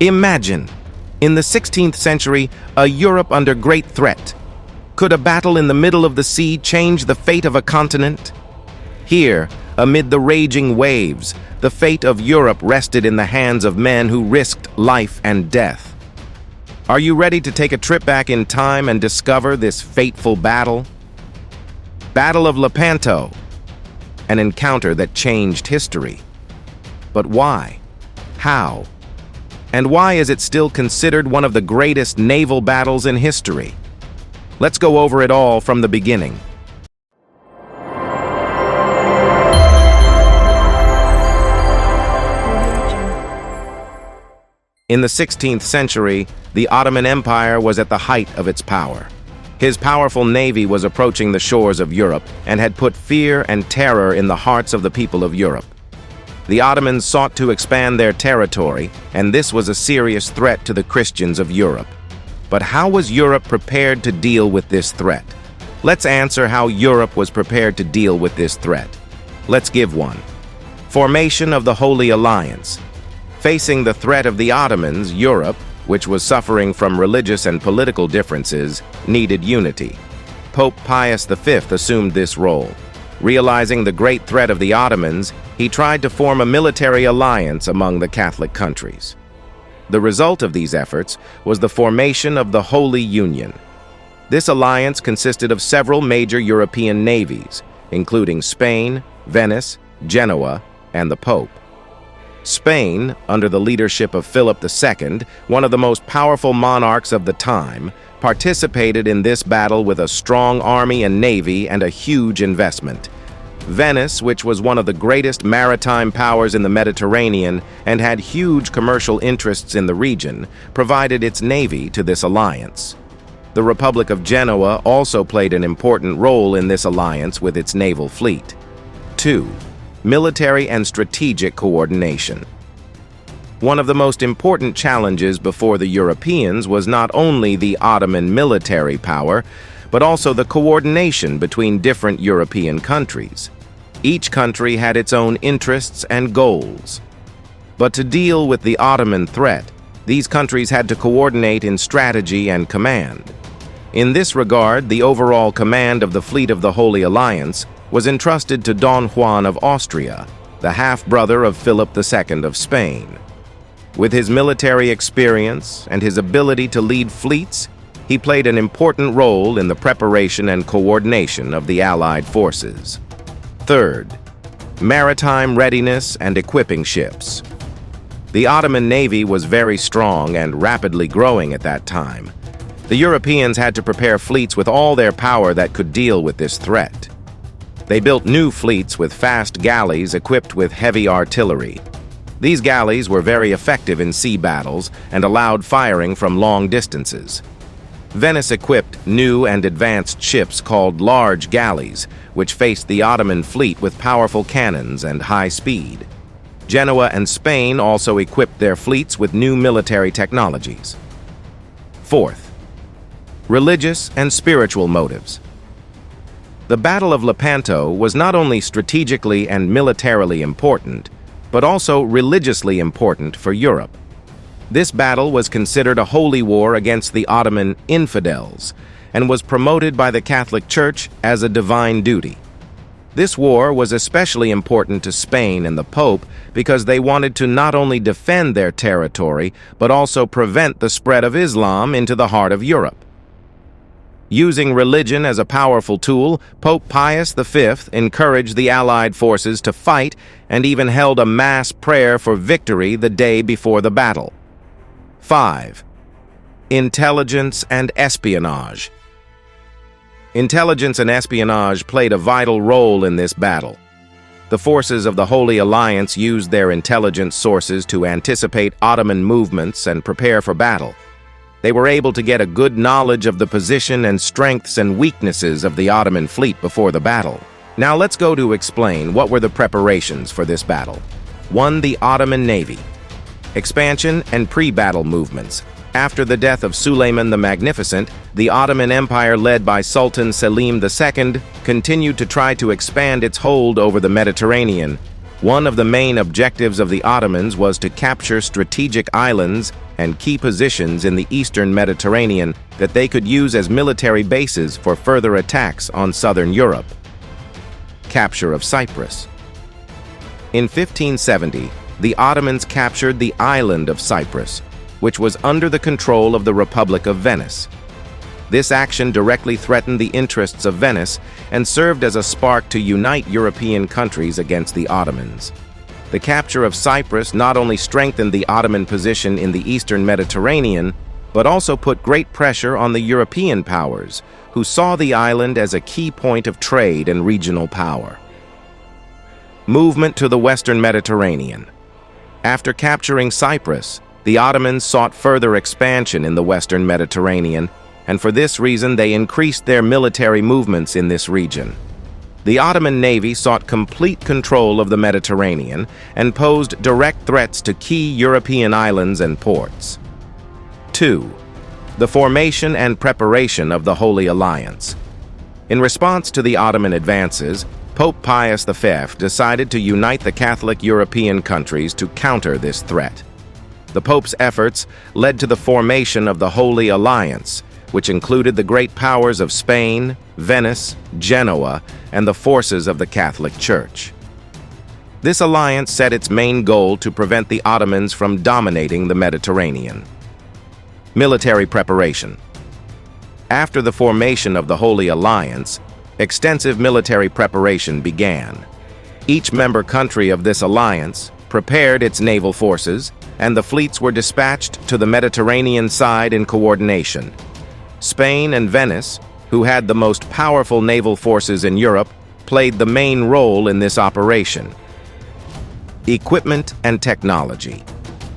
Imagine, in the 16th century, a Europe under great threat. Could a battle in the middle of the sea change the fate of a continent? Here, amid the raging waves, the fate of Europe rested in the hands of men who risked life and death. Are you ready to take a trip back in time and discover this fateful battle? Battle of Lepanto, an encounter that changed history. But why? How? And why is it still considered one of the greatest naval battles in history? Let's go over it all from the beginning. In the 16th century, the Ottoman Empire was at the height of its power. His powerful navy was approaching the shores of Europe and had put fear and terror in the hearts of the people of Europe. The Ottomans sought to expand their territory, and this was a serious threat to the Christians of Europe. But how was Europe prepared to deal with this threat? Let's answer how Europe was prepared to deal with this threat. Let's give one. Formation of the Holy Alliance. Facing the threat of the Ottomans, Europe, which was suffering from religious and political differences, needed unity. Pope Pius V assumed this role. Realizing the great threat of the Ottomans, he tried to form a military alliance among the Catholic countries. The result of these efforts was the formation of the Holy Union. This alliance consisted of several major European navies, including Spain, Venice, Genoa, and the Pope. Spain, under the leadership of Philip II, one of the most powerful monarchs of the time, participated in this battle with a strong army and navy and a huge investment. Venice, which was one of the greatest maritime powers in the Mediterranean and had huge commercial interests in the region, provided its navy to this alliance. The Republic of Genoa also played an important role in this alliance with its naval fleet. 2. Military and strategic coordination. One of the most important challenges before the Europeans was not only the Ottoman military power, but also the coordination between different European countries. Each country had its own interests and goals. But to deal with the Ottoman threat, these countries had to coordinate in strategy and command. In this regard, the overall command of the fleet of the Holy Alliance was entrusted to Don Juan of Austria, the half-brother of Philip II of Spain. With his military experience and his ability to lead fleets, he played an important role in the preparation and coordination of the Allied forces. 3rd, maritime readiness and equipping ships. The Ottoman Navy was very strong and rapidly growing at that time. The Europeans had to prepare fleets with all their power that could deal with this threat. They built new fleets with fast galleys equipped with heavy artillery. These galleys were very effective in sea battles and allowed firing from long distances. Venice equipped new and advanced ships called large galleys, which faced the Ottoman fleet with powerful cannons and high speed. Genoa and Spain also equipped their fleets with new military technologies. 4th, religious and spiritual motives. The Battle of Lepanto was not only strategically and militarily important, but also religiously important for Europe. This battle was considered a holy war against the Ottoman infidels and was promoted by the Catholic Church as a divine duty. This war was especially important to Spain and the Pope because they wanted to not only defend their territory, but also prevent the spread of Islam into the heart of Europe. Using religion as a powerful tool, Pope Pius V encouraged the Allied forces to fight and even held a mass prayer for victory the day before the battle. 5. Intelligence and espionage. Intelligence and espionage played a vital role in this battle. The forces of the Holy Alliance used their intelligence sources to anticipate Ottoman movements and prepare for battle. They were able to get a good knowledge of the position and strengths and weaknesses of the Ottoman fleet before the battle. Now let's go to explain what were the preparations for this battle. 1. The Ottoman Navy. Expansion and pre-battle movements. After the death of Suleiman the Magnificent, the Ottoman Empire led by Sultan Selim II continued to try to expand its hold over the Mediterranean. One of the main objectives of the Ottomans was to capture strategic islands and key positions in the eastern Mediterranean that they could use as military bases for further attacks on southern Europe. Capture of Cyprus. In 1570, the Ottomans captured the island of Cyprus, which was under the control of the Republic of Venice. This action directly threatened the interests of Venice and served as a spark to unite European countries against the Ottomans. The capture of Cyprus not only strengthened the Ottoman position in the eastern Mediterranean, but also put great pressure on the European powers, who saw the island as a key point of trade and regional power. Movement to the western Mediterranean. After capturing Cyprus, the Ottomans sought further expansion in the western Mediterranean, and for this reason they increased their military movements in this region. The Ottoman Navy sought complete control of the Mediterranean and posed direct threats to key European islands and ports. 2. The formation and preparation of the Holy Alliance. In response to the Ottoman advances, Pope Pius V decided to unite the Catholic European countries to counter this threat. The Pope's efforts led to the formation of the Holy Alliance, which included the great powers of Spain, Venice, Genoa, and the forces of the Catholic Church. This alliance set its main goal to prevent the Ottomans from dominating the Mediterranean. Military preparation. After the formation of the Holy Alliance, extensive military preparation began. Each member country of this alliance prepared its naval forces, and the fleets were dispatched to the Mediterranean side in coordination. Spain and Venice, who had the most powerful naval forces in Europe, played the main role in this operation. Equipment and technology.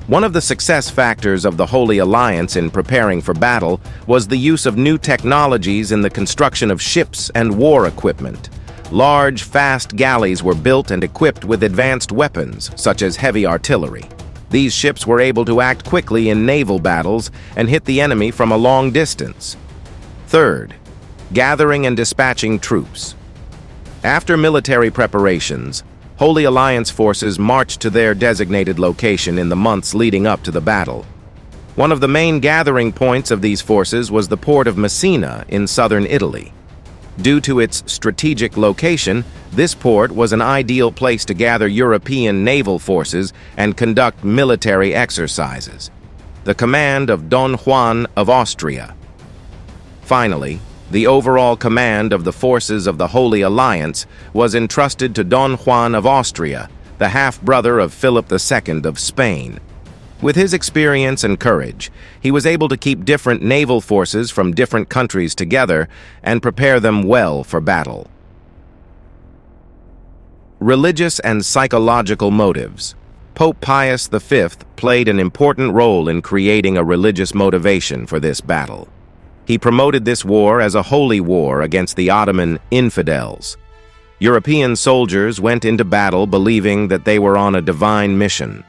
One of the success factors of the Holy Alliance in preparing for battle was the use of new technologies in the construction of ships and war equipment. Large, fast galleys were built and equipped with advanced weapons, such as heavy artillery. These ships were able to act quickly in naval battles and hit the enemy from a long distance. Third, gathering and dispatching troops. After military preparations, Holy Alliance forces marched to their designated location in the months leading up to the battle. One of the main gathering points of these forces was the port of Messina in southern Italy. Due to its strategic location, this port was an ideal place to gather European naval forces and conduct military exercises. The command of Don Juan of Austria. Finally, the overall command of the forces of the Holy Alliance was entrusted to Don Juan of Austria, the half-brother of Philip II of Spain. With his experience and courage, he was able to keep different naval forces from different countries together and prepare them well for battle. Religious and psychological motives. Pope Pius V played an important role in creating a religious motivation for this battle. He promoted this war as a holy war against the Ottoman infidels. European soldiers went into battle believing that they were on a divine mission.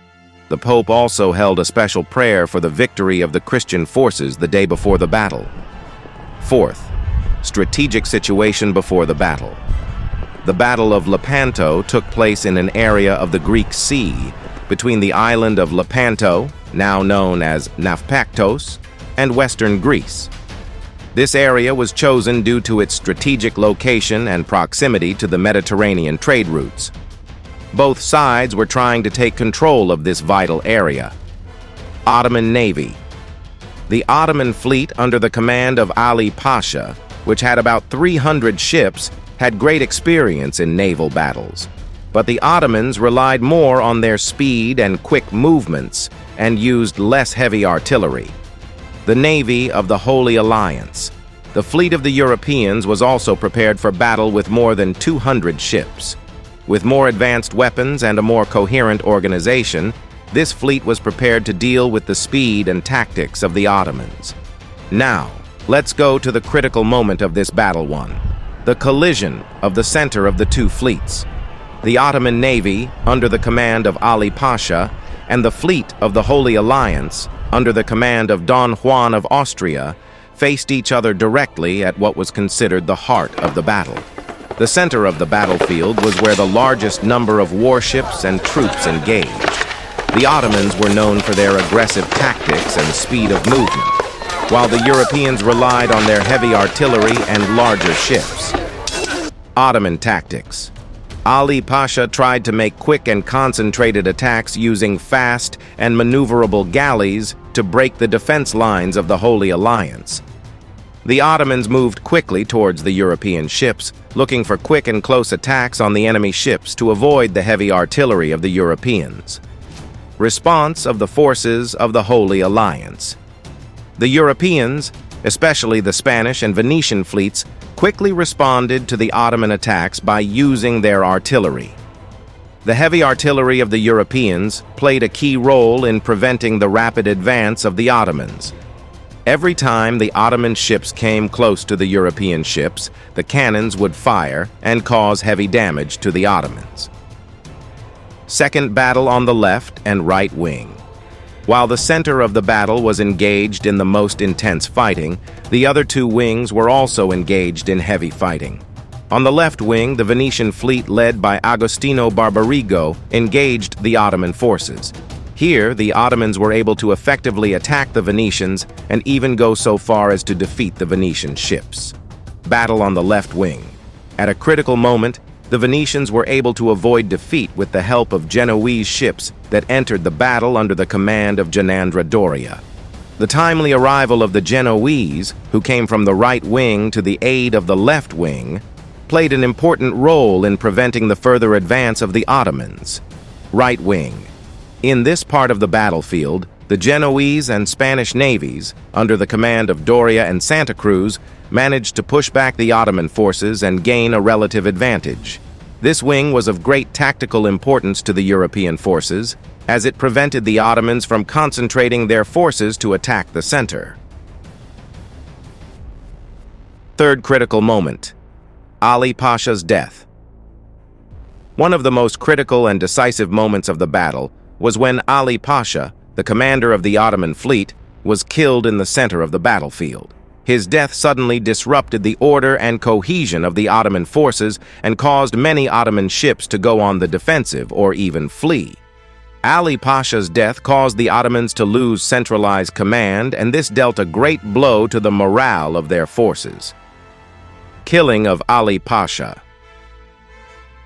The Pope also held a special prayer for the victory of the Christian forces the day before the battle. Fourth, strategic situation before the battle. The Battle of Lepanto took place in an area of the Greek Sea between the island of Lepanto, now known as Naupactos, and western Greece. This area was chosen due to its strategic location and proximity to the Mediterranean trade routes. Both sides were trying to take control of this vital area. Ottoman Navy. The Ottoman fleet under the command of Ali Pasha, which had about 300 ships, had great experience in naval battles. But the Ottomans relied more on their speed and quick movements and used less heavy artillery. The Navy of the Holy Alliance. The fleet of the Europeans was also prepared for battle with more than 200 ships. With more advanced weapons and a more coherent organization, this fleet was prepared to deal with the speed and tactics of the Ottomans. Now, let's go to the critical moment of this battle one, the collision of the center of the two fleets. The Ottoman Navy, under the command of Ali Pasha, and the fleet of the Holy Alliance, under the command of Don Juan of Austria, faced each other directly at what was considered the heart of the battle. The center of the battlefield was where the largest number of warships and troops engaged. The Ottomans were known for their aggressive tactics and speed of movement, while the Europeans relied on their heavy artillery and larger ships. Ottoman tactics. Ali Pasha tried to make quick and concentrated attacks using fast and maneuverable galleys to break the defense lines of the Holy Alliance. The Ottomans moved quickly towards the European ships, looking for quick and close attacks on the enemy ships to avoid the heavy artillery of the Europeans. Response of the forces of the Holy Alliance. The Europeans, especially the Spanish and Venetian fleets, quickly responded to the Ottoman attacks by using their artillery. The heavy artillery of the Europeans played a key role in preventing the rapid advance of the Ottomans. Every time the Ottoman ships came close to the European ships, the cannons would fire and cause heavy damage to the Ottomans. Second battle on the left and right wing. While the center of the battle was engaged in the most intense fighting, the other two wings were also engaged in heavy fighting. On the left wing, the Venetian fleet led by Agostino Barbarigo engaged the Ottoman forces. Here, the Ottomans were able to effectively attack the Venetians and even go so far as to defeat the Venetian ships. Battle on the left wing. At a critical moment, the Venetians were able to avoid defeat with the help of Genoese ships that entered the battle under the command of Gianandrea Doria. The timely arrival of the Genoese, who came from the right wing to the aid of the left wing, played an important role in preventing the further advance of the Ottomans. Right wing. In this part of the battlefield, the Genoese and Spanish navies, under the command of Doria and Santa Cruz, managed to push back the Ottoman forces and gain a relative advantage. This wing was of great tactical importance to the European forces, as it prevented the Ottomans from concentrating their forces to attack the center. Third critical moment. Ali Pasha's death. One of the most critical and decisive moments of the battle was when Ali Pasha, the commander of the Ottoman fleet, was killed in the center of the battlefield. His death suddenly disrupted the order and cohesion of the Ottoman forces and caused many Ottoman ships to go on the defensive or even flee. Ali Pasha's death caused the Ottomans to lose centralized command, and this dealt a great blow to the morale of their forces. Killing of Ali Pasha.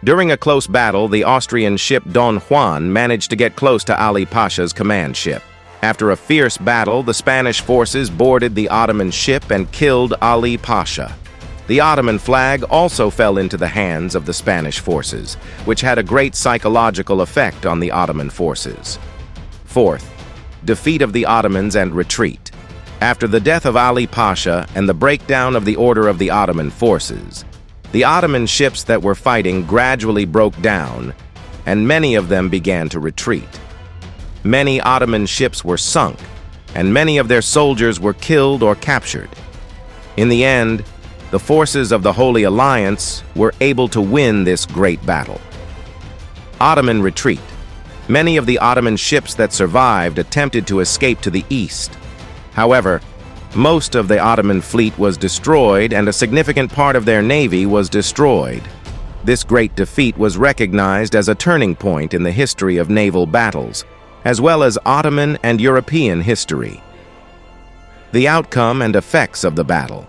During a close battle, the Austrian ship Don Juan managed to get close to Ali Pasha's command ship. After a fierce battle, the Spanish forces boarded the Ottoman ship and killed Ali Pasha. The Ottoman flag also fell into the hands of the Spanish forces, which had a great psychological effect on the Ottoman forces. Fourth, defeat of the Ottomans and retreat. After the death of Ali Pasha and the breakdown of the order of the Ottoman forces, the Ottoman ships that were fighting gradually broke down, and many of them began to retreat. Many Ottoman ships were sunk, and many of their soldiers were killed or captured. In the end, the forces of the Holy Alliance were able to win this great battle. Ottoman retreat. Many of the Ottoman ships that survived attempted to escape to the east. However, most of the Ottoman fleet was destroyed, and a significant part of their navy was destroyed. This great defeat was recognized as a turning point in the history of naval battles, as well as Ottoman and European history. The outcome and effects of the battle.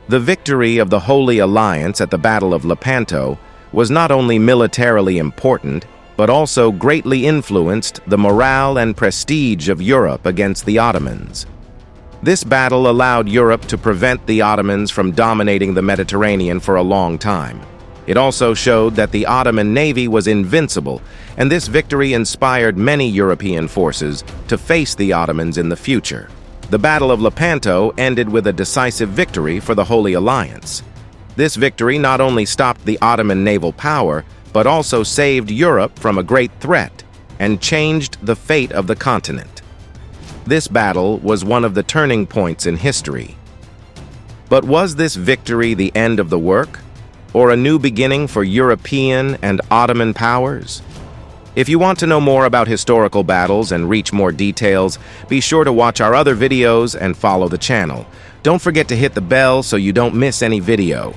The victory of the Holy Alliance at the Battle of Lepanto was not only militarily important, but also greatly influenced the morale and prestige of Europe against the Ottomans. This battle allowed Europe to prevent the Ottomans from dominating the Mediterranean for a long time. It also showed that the Ottoman navy was invincible, and this victory inspired many European forces to face the Ottomans in the future. The Battle of Lepanto ended with a decisive victory for the Holy Alliance. This victory not only stopped the Ottoman naval power, but also saved Europe from a great threat and changed the fate of the continent. This battle was one of the turning points in history. But was this victory the end of the work, or a new beginning for European and Ottoman powers? If you want to know more about historical battles and reach more details, be sure to watch our other videos and follow the channel. Don't forget to hit the bell so you don't miss any video.